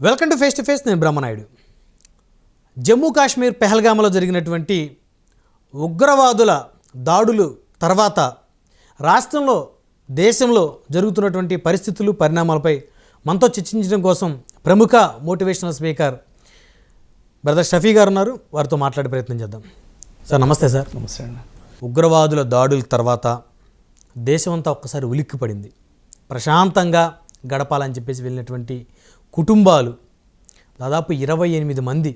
Welcome to face నేను బ్రహ్మనాయుడు. జమ్మూ కాశ్మీర్ పెహల్గామలో జరిగినటువంటి ఉగ్రవాదుల దాడులు తర్వాత రాష్ట్రంలో దేశంలో జరుగుతున్నటువంటి పరిస్థితులు పరిణామాలపై మనతో చర్చించడం కోసం ప్రముఖ మోటివేషనల్ స్పీకర్ బ్రదర్ షఫీ గారు ఉన్నారు. వారితో మాట్లాడే ప్రయత్నం చేద్దాం. సార్ నమస్తే. సార్ నమస్తే అండి. ఉగ్రవాదుల దాడుల తర్వాత దేశం అంతా ఒక్కసారి ఉలిక్కిపడింది. ప్రశాంతంగా గడపాలని చెప్పేసి వెళ్ళినటువంటి కుటుంబాలు దాదాపు 28 మంది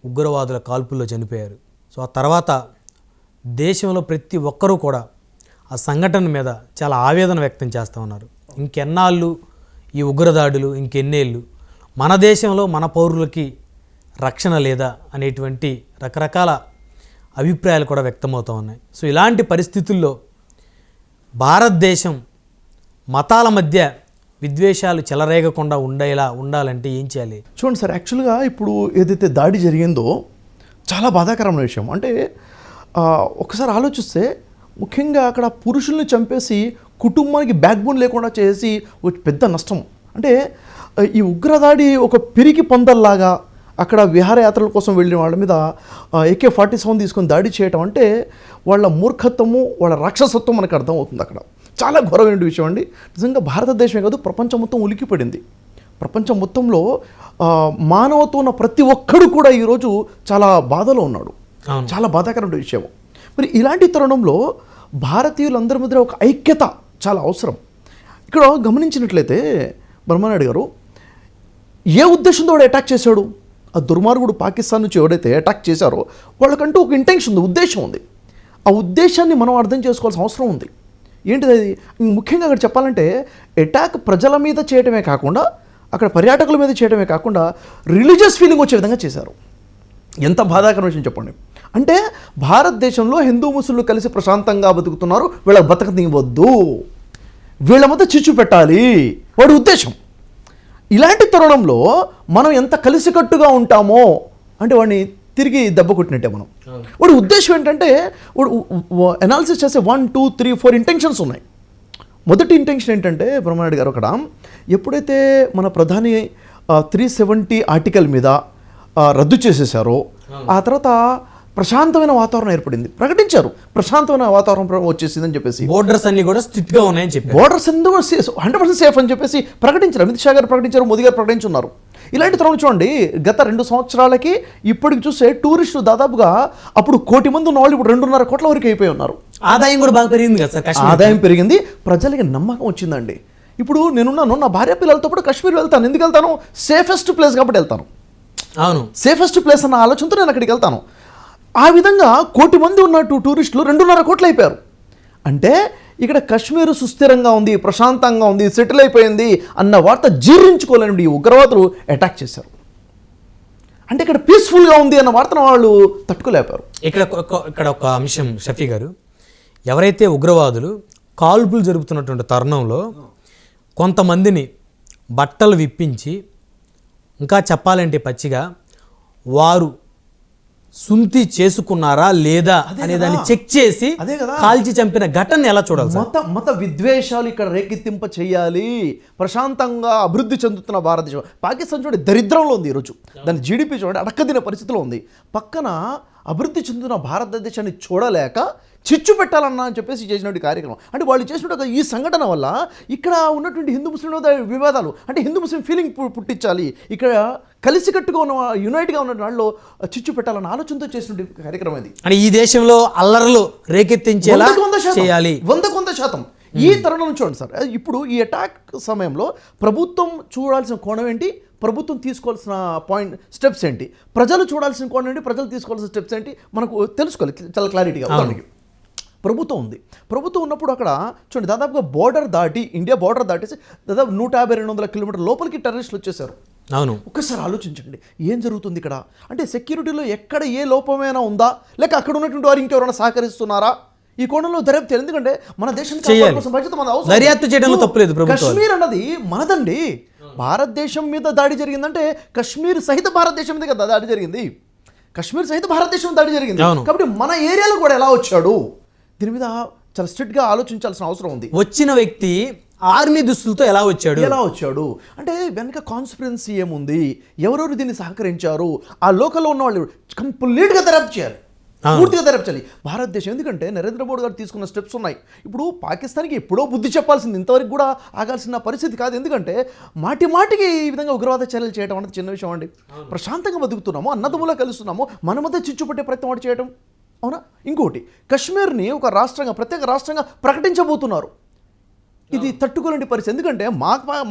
ఉగ్రవాదుల కాల్పుల్లో చనిపోయారు. సో ఆ తర్వాత దేశంలో ప్రతి ఒక్కరూ కూడా ఆ సంఘటన మీద చాలా ఆవేదన వ్యక్తం చేస్తూ ఉన్నారు. ఇంకెన్నాళ్ళు ఈ ఉగ్రదాడులు, ఇంకెన్నేళ్ళు మన దేశంలో మన పౌరులకి రక్షణ లేదా అనేటువంటి రకరకాల అభిప్రాయాలు కూడా వ్యక్తమవుతూ ఉన్నాయి. సో ఇలాంటి పరిస్థితుల్లో భారతదేశం మతాల మధ్య విద్వేషాలు చెలరేగకుండా ఉండాలంటే ఏం చేయాలి? చూడండి సార్, యాక్చువల్గా ఇప్పుడు ఏదైతే దాడి జరిగిందో చాలా బాధాకరమైన విషయం. అంటే ఒకసారి ఆలోచిస్తే ముఖ్యంగా అక్కడ పురుషుల్ని చంపేసి కుటుంబానికి బ్యాక్ బోన్ లేకుండా చేసి ఒక పెద్ద నష్టం. అంటే ఈ ఉగ్రదాడి ఒక పిరికి పందల్లాగా అక్కడ విహారయాత్రల కోసం వెళ్ళిన వాళ్ళ మీద AK-47 తీసుకొని దాడి చేయటం అంటే వాళ్ళ మూర్ఖత్వము, వాళ్ళ రాక్షసత్వం మనకు అర్థమవుతుంది. అక్కడ చాలా ఘోరమైన విషయం అండి. నిజంగా భారతదేశమే కాదు, ప్రపంచం మొత్తం ఉలికిపడింది. ప్రపంచం మొత్తంలో మానవత్వం ఉన్న ప్రతి ఒక్కడు కూడా ఈరోజు చాలా బాధలో ఉన్నాడు. చాలా బాధాకరమైన విషయం. మరి ఇలాంటి తరుణంలో భారతీయులందరి మధ్య ఒక ఐక్యత చాలా అవసరం. ఇక్కడ గమనించినట్లయితే బ్రహ్మనాయుడు గారు ఏ ఉద్దేశంతో వాడు అటాక్ చేశాడు? ఆ దుర్మార్గుడు పాకిస్తాన్ నుంచి ఎవడైతే అటాక్ చేశారో వాళ్ళకంటూ ఒక ఇంటెన్షన్ ఉంది, ఉద్దేశం ఉంది. ఆ ఉద్దేశాన్ని మనం అర్థం చేసుకోవాల్సిన అవసరం ఉంది. ఏంటిది అది? ముఖ్యంగా అక్కడ చెప్పాలంటే అటాక్ ప్రజల మీద చేయడమే కాకుండా, అక్కడ పర్యాటకుల మీద చేయడమే కాకుండా రిలీజియస్ ఫీలింగ్ వచ్చే విధంగా చేశారు. ఎంత బాధాకరమైన విషయం చెప్పండి. అంటే భారతదేశంలో హిందూ ముస్లింలు కలిసి ప్రశాంతంగా బతుకుతున్నారు, వీళ్ళ బతకనివ్వద్దు, వీళ్ళ మధ్య చిచ్చు పెట్టాలి, వాడి ఉద్దేశం. ఇలాంటి తరుణంలో మనం ఎంత కలిసికట్టుగా ఉంటామో అంటే వాడిని తిరిగి దెబ్బ కొట్టినట్టే మనం. వాడి ఉద్దేశం ఏంటంటే వాడు అనాలిసిస్ చేసే 1, 2, 3, 4 ఇంటెన్షన్స్ ఉన్నాయి. మొదటి ఇంటెన్షన్ ఏంటంటే బ్రహ్మనాయుడు గారు అక్కడ ఎప్పుడైతే మన ప్రధాని 370 ఆర్టికల్ మీద రద్దు చేసేసారో ఆ తర్వాత ప్రశాంతమైన వాతావరణం ఏర్పడింది. ప్రకటించారు ప్రశాంతమైన వాతావరణం వచ్చేసిందని చెప్పేసి. బోర్డర్స్ అన్ని కూడా స్ట్రిక్ట్గా ఉన్నాయని చెప్పి, బోర్డర్స్ అన్ని 100% సేఫ్ అని చెప్పేసి ప్రకటించారు. అమిత్ షా గారు ప్రకటించారు, మోదీ గారు ప్రకటించున్నారు. ఇలాంటి తరుణం చూడండి, గత 2 సంవత్సరాలకి ఇప్పటికి చూస్తే టూరిస్టులు దాదాపుగా అప్పుడు 1 కోటి మంది ఉన్న వాళ్ళు ఇప్పుడు 2.5 కోట్ల వరకు అయిపోయి ఉన్నారు. ఆదాయం కూడా బాగా పెరిగింది కదా సార్. ఆదాయం పెరిగింది, ప్రజలకి నమ్మకం వచ్చిందండి. ఇప్పుడు నేనున్నాను, నా భార్య పిల్లలతో పాటు కాశ్మీర్ వెళ్తాను. ఎందుకు వెళ్తాను? సేఫెస్ట్ ప్లేస్ కాబట్టి వెళ్తాను. అవును, సేఫెస్ట్ ప్లేస్ అన్న ఆలోచనతో నేను అక్కడికి వెళ్తాను. ఆ విధంగా 1 కోటి మంది ఉన్నట్టు టూరిస్టులు 2.5 కోట్లు అయిపోయారు. అంటే ఇక్కడ కాశ్మీర్ సుస్థిరంగా ఉంది, ప్రశాంతంగా ఉంది, సెటిల్ అయిపోయింది అన్న వార్త జీర్ణించుకోలేని ఈ ఉగ్రవాదులు అటాక్ చేశారు. అంటే ఇక్కడ పీస్ఫుల్గా ఉంది అన్న వార్తను వాళ్ళు తట్టుకోలేపారు. ఇక్కడ ఒక అంశం షఫీ గారు, ఎవరైతే ఉగ్రవాదులు కాల్పులు జరుపుతున్నటువంటి తరుణంలో కొంతమందిని బట్టలు విప్పించి, ఇంకా చెప్పాలంటే పచ్చిగా వారు సుంతి చేసుకున్నారా లేదా అనే దాన్ని చెక్ చేసి కాల్చి చంపిన ఘటన ఎలా చూడాలి? మత విద్వేషాలు ఇక్కడ రేకెత్తింప చేయాలి. ప్రశాంతంగా అభివృద్ధి చెందుతున్న భారతదేశం, పాకిస్తాన్ చూడండి దరిద్రంలో ఉంది ఈరోజు. దాని జీడిపి చూడండి అడక్కదిన పరిస్థితిలో ఉంది. పక్కన అభివృద్ధి చెందుతున్న భారతదేశాన్ని చూడలేక చిచ్చు పెట్టాలన్నా అని చెప్పేసి చేసినటువంటి కార్యక్రమం. అంటే వాళ్ళు చేసినట్టు ఈ సంఘటన వల్ల ఇక్కడ ఉన్నటువంటి హిందూ ముస్లిం వివాదాలు, అంటే హిందూ ముస్లిం ఫీలింగ్ పుట్టించాలి, ఇక్కడ కలిసికట్టుగా ఉన్న యునైట్గా ఉన్న వాళ్ళు చిచ్చు పెట్టాలన్న ఆలోచనతో చేసినటువంటి కార్యక్రమం ఇది. అంటే ఈ దేశంలో అల్లర్లు రేకెత్తించేలా చేయాలి 100%. ఈ తరుణం చూడండి సార్, ఇప్పుడు ఈ అటాక్ సమయంలో ప్రభుత్వం చూడాల్సిన కోణం ఏంటి, ప్రభుత్వం తీసుకోవాల్సిన స్టెప్స్ ఏంటి, ప్రజలు చూడాల్సిన కోణం ఏంటి, ప్రజలు తీసుకోవాల్సిన స్టెప్స్ ఏంటి మనకు తెలుసుకోవాలి చాలా క్లారిటీగా. ఉదాహరణకి ప్రభుత్వం ఉంది, ప్రభుత్వం ఉన్నప్పుడు అక్కడ చూడండి దాదాపుగా ఇండియా బోర్డర్ దాటేసి దాదాపు 150-200 కిలోమీటర్ల లోపలికి టెర్రరిస్టులు వచ్చేసారు. అవును, ఒక్కసారి ఆలోచించండి ఏం జరుగుతుంది ఇక్కడ. అంటే సెక్యూరిటీలో ఎక్కడ ఏ లోపమైనా ఉందా, లేక అక్కడ ఉన్నటువంటి వారు ఇంకెవరైనా సహకరిస్తున్నారా, ఈ కోణంలో దర్యాప్తు. ఎందుకంటే మన దేశానికి కోసం బాధ్యత మన అవసరం. దర్యాప్తు చేయడంలో తప్పలేదు. కశ్మీర్ అన్నది మనదండి. భారతదేశం మీద దాడి జరిగిందంటే కశ్మీర్ సహిత భారతదేశం మీద కదా దాడి జరిగింది. కశ్మీర్ సహిత భారతదేశం దాడి జరిగింది కాబట్టి మన ఏరియాలో కూడా ఎలా వచ్చాడు, దీని మీద చాలా స్ట్రిక్ట్గా ఆలోచించాల్సిన అవసరం ఉంది. వచ్చిన వ్యక్తి ఆర్మీ దుస్తులతో ఎలా వచ్చాడు అంటే వెనక కాన్స్పిరెన్సీ ఏముంది, ఎవరెవరు దీన్ని సహకరించారు, ఆ లోకల్లో ఉన్న వాళ్ళు కంప్లీట్గా దర్యాప్తు చేయాలి, పూర్తిగా తెరపచాలి భారతదేశం. ఎందుకంటే నరేంద్ర మోడీ గారు తీసుకున్న స్టెప్స్ ఉన్నాయి. ఇప్పుడు పాకిస్తాన్కి ఎప్పుడో బుద్ధి చెప్పాల్సింది, ఇంతవరకు కూడా ఆగాల్సిన పరిస్థితి కాదు. ఎందుకంటే మాటికి ఈ విధంగా ఉగ్రవాద చర్యలు చేయడం అనేది చిన్న విషయం అండి. ప్రశాంతంగా బతుకుతున్నాము, అన్నదమ్ములా కలుస్తున్నాము, మన మధ్య చిచ్చుపట్టే ప్రయత్నం వాడు చేయడం అవునా? ఇంకోటి, కశ్మీర్ని ఒక రాష్ట్రంగా, ప్రత్యేక రాష్ట్రంగా ప్రకటించబోతున్నారు. ఇది తట్టుకోలేని పరిస్థితి. ఎందుకంటే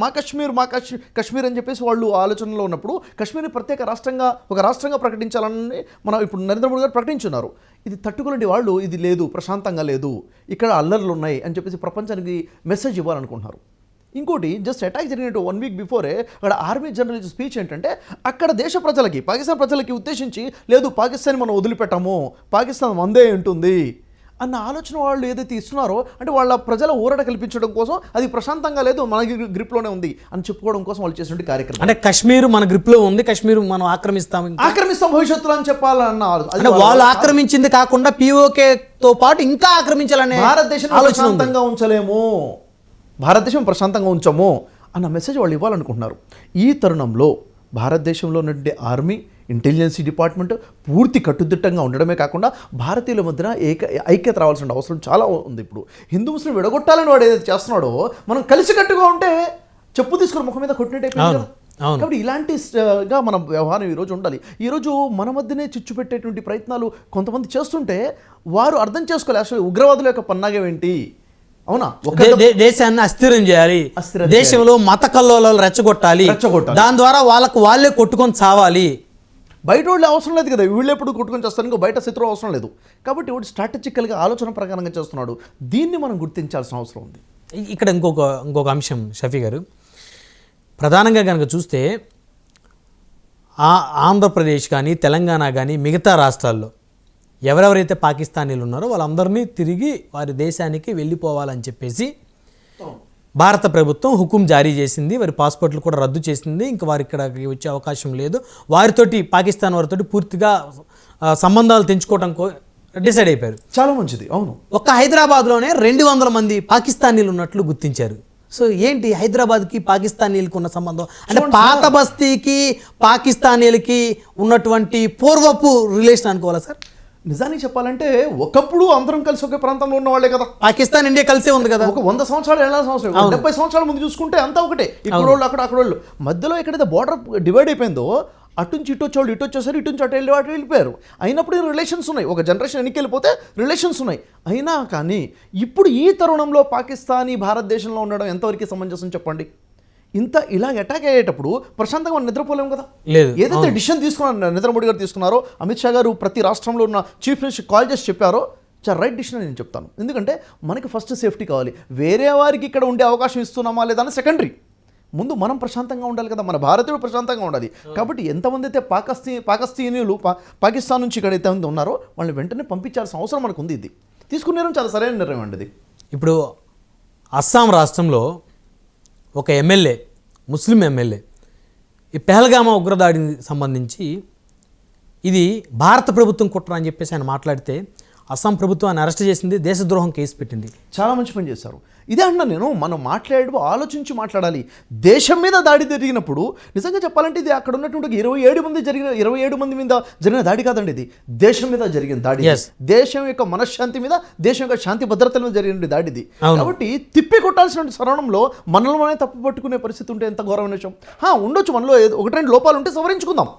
మా కశ్మీర్ అని చెప్పేసి వాళ్ళు ఆలోచనలో ఉన్నప్పుడు కశ్మీర్ని ప్రత్యేక రాష్ట్రంగా, ఒక రాష్ట్రంగా ప్రకటించాలని మనం ఇప్పుడు నరేంద్ర మోడీ గారు ప్రకటించున్నారు. ఇది తట్టుకోలేని వాళ్ళు, ఇది లేదు, ప్రశాంతంగా లేదు, ఇక్కడ అల్లర్లు ఉన్నాయి అని చెప్పేసి ప్రపంచానికి మెసేజ్ ఇవ్వాలనుకుంటున్నారు. ఇంకోటి, జస్ట్ అటాక్ జరిగినట్టు 1 వీక్ బిఫోరే అక్కడ ఆర్మీ జనరల్ స్పీచ్ ఏంటంటే, అక్కడ దేశ ప్రజలకి, పాకిస్తాన్ ప్రజలకి ఉద్దేశించి, లేదు పాకిస్తాన్ మనం వదిలిపెట్టాము, పాకిస్తాన్ మందే ఉంటుంది అన్న ఆలోచన వాళ్ళు ఏదైతే ఇస్తున్నారో, అంటే వాళ్ళ ప్రజల ఊరట కల్పించడం కోసం, అది ప్రశాంతంగా లేదు, మన గ్రిప్లోనే ఉంది అని చెప్పుకోవడం కోసం వాళ్ళు చేసిన కార్యక్రమం. అంటే కశ్మీర్ మన గ్రిప్లో ఉంది, కశ్మీర్ మనం ఆక్రమిస్తాం భవిష్యత్తులో అని చెప్పాలన్న అంటే వాళ్ళు ఆక్రమించింది కాకుండా POKతో పాటు ఇంకా ఆక్రమించాలనే భారతదేశం ప్రశాంతంగా ఉంచలేము, భారతదేశం ప్రశాంతంగా ఉంచము అన్న మెసేజ్ వాళ్ళు ఇవ్వాలనుకుంటున్నారు. ఈ తరుణంలో భారతదేశంలో ఉన్నటువంటి ఆర్మీ, ఇంటెలిజెన్సీ డిపార్ట్మెంట్ పూర్తి కట్టుదిట్టంగా ఉండడమే కాకుండా భారతీయుల మధ్యన ఐక్యత రావాల్సిన అవసరం చాలా ఉంది. ఇప్పుడు హిందూ ముస్లిం విడగొట్టాలని వాడు ఏదైతే చేస్తున్నాడో, మనం కలిసికట్టుగా ఉంటే చెప్పు తీసుకుని ముఖం మీద కొట్టినట్టు. కాబట్టి ఇలాంటిగా మన వ్యవహారం ఈరోజు ఉండాలి. ఈరోజు మన మధ్యనే చిచ్చు పెట్టేటువంటి ప్రయత్నాలు కొంతమంది చేస్తుంటే వారు అర్థం చేసుకోవాలి అసలు ఉగ్రవాదుల యొక్క పన్నాగం ఏంటి. అవునా? దేశాన్ని అస్థిరం చేయాలి, దేశంలో మత కల్లోలాలు రెచ్చగొట్టాలి, దాని ద్వారా వాళ్ళే కొట్టుకొని చావాలి. బయట వాళ్ళు అవసరం లేదు కదా, వీళ్ళు ఎప్పుడు కొట్టుకొని చేస్తారు, ఇంకో బయట శత్రువు అవసరం లేదు. కాబట్టి వాడు స్ట్రాటజికల్గా ఆలోచన ప్రకారంగా చేస్తున్నాడు. దీన్ని మనం గుర్తించాల్సిన అవసరం ఉంది. ఇక్కడ ఇంకొక అంశం షఫీ గారు, ప్రధానంగా కనుక చూస్తే ఆంధ్రప్రదేశ్ కానీ తెలంగాణ కానీ మిగతా రాష్ట్రాల్లో ఎవరెవరైతే పాకిస్తానీలు ఉన్నారో వాళ్ళందరినీ తిరిగి వారి దేశానికి వెళ్ళిపోవాలని చెప్పేసి భారత ప్రభుత్వం హుకుం జారీ చేసింది. వారి పాస్పోర్ట్లు కూడా రద్దు చేసింది. ఇంకా వారి ఇక్కడికి వచ్చే అవకాశం లేదు. వారితోటి, పాకిస్తాన్ వారితోటి పూర్తిగా సంబంధాలు తెంచుకోవడం డిసైడ్ అయిపోయారు. చాలా మంచిది. అవును, ఒక్క హైదరాబాద్లోనే 200 మంది పాకిస్తానీలు ఉన్నట్లు గుర్తించారు. సో ఏంటి హైదరాబాద్కి పాకిస్తానీలకు ఉన్న సంబంధం? అంటే పాత బస్తీకి పాకిస్తానీలకి ఉన్నటువంటి పూర్వపు రిలేషన్ అనుకోవాలా సార్? నిజానికి చెప్పాలంటే ఒకప్పుడు అందరం కలిసి ఒకే ప్రాంతంలో ఉన్న వాళ్ళే కదా. పాకిస్తాన్ ఇండియా కలిసే ఉంది కదా. ఒక 100 సంవత్సరాలు వెళ్ళాల్సిన అవసరం, 70 సంవత్సరాల ముందు చూసుకుంటే అంతా ఒకటే. ఇక్కడ వాళ్ళు అక్కడ వాళ్ళు మధ్యలో ఎక్కడైతే బోర్డర్ డివైడ్ అయిపోయిందో, అటు నుంచి ఇటు వచ్చేవాళ్ళు ఇటు వచ్చేసారు, ఇటు నుంచి అటు వెళ్ళిపోయారు. అయినప్పుడు రిలేషన్స్ ఉన్నాయి, ఒక జనరేషన్ ఎన్నికి వెళ్ళిపోతే రిలేషన్స్ ఉన్నాయి. అయినా కానీ ఇప్పుడు ఈ తరుణంలో పాకిస్తానీ భారతదేశంలో ఉండడం ఎంతవరకు సమంజసం చెప్పండి? ఇలా అటాక్ అయ్యేటప్పుడు ప్రశాంతంగా మనం నిద్రపోలేము కదా. ఏదైతే డిసిషన్ తీసుకున్నారు నరేంద్ర మోడీ గారు తీసుకున్నారో, అమిత్ షా గారు ప్రతి రాష్ట్రంలో ఉన్న చీఫ్ మినిస్టర్ కాల్ చేసి చెప్పారో, చాలా రైట్ డిసిషన్ నేను చెప్తాను. ఎందుకంటే మనకి ఫస్ట్ సేఫ్టీ కావాలి. వేరే వారికి ఇక్కడ ఉండే అవకాశం ఇస్తున్నామా లేదా అని సెకండరీ. ముందు మనం ప్రశాంతంగా ఉండాలి కదా, మన భారతీయుడు ప్రశాంతంగా ఉండాలి. కాబట్టి ఎంతమంది అయితే పాకిస్తానీయులు పాకిస్తాన్ నుంచి ఇక్కడ అయితే ఉన్నారో వాళ్ళని వెంటనే పంపించాల్సిన అవసరం మనకు ఉంది. ఇది తీసుకునే చాలా సరైన నిర్ణయం అండి. ఇది ఇప్పుడు అస్సాం రాష్ట్రంలో ఒక ఎమ్మెల్యే, ముస్లిం ఎమ్మెల్యే, ఈ పెహల్గామా ఉగ్రదాడికి సంబంధించి ఇది భారత ప్రభుత్వం కుట్ర అని చెప్పేసి ఆయన మాట్లాడితే అస్సాం ప్రభుత్వాన్ని అరెస్ట్ చేసింది, దేశద్రోహం కేసు పెట్టింది. చాలా మంచి పని చేశారు. ఇదే అన్నా నేను, మనం ఆలోచించి మాట్లాడాలి. దేశం మీద దాడి జరిగినప్పుడు నిజంగా చెప్పాలంటే ఇది అక్కడ ఉన్నటువంటి 27 మంది మీద జరిగిన దాడి కాదండి, ఇది దేశం మీద జరిగిన దాడి. దేశం యొక్క మనశ్శాంతి మీద, దేశం యొక్క శాంతి భద్రతల మీద జరిగిన దాడి ఇది. కాబట్టి తిప్పి కొట్టాల్సిన సరణంలో మనల్లోనే తప్పు పట్టుకునే పరిస్థితి ఉంటే ఎంత ఘోరమైన విషయం. ఉండొచ్చు మనలో 1-2 లోపాలు ఉంటే సవరించుకుందాం,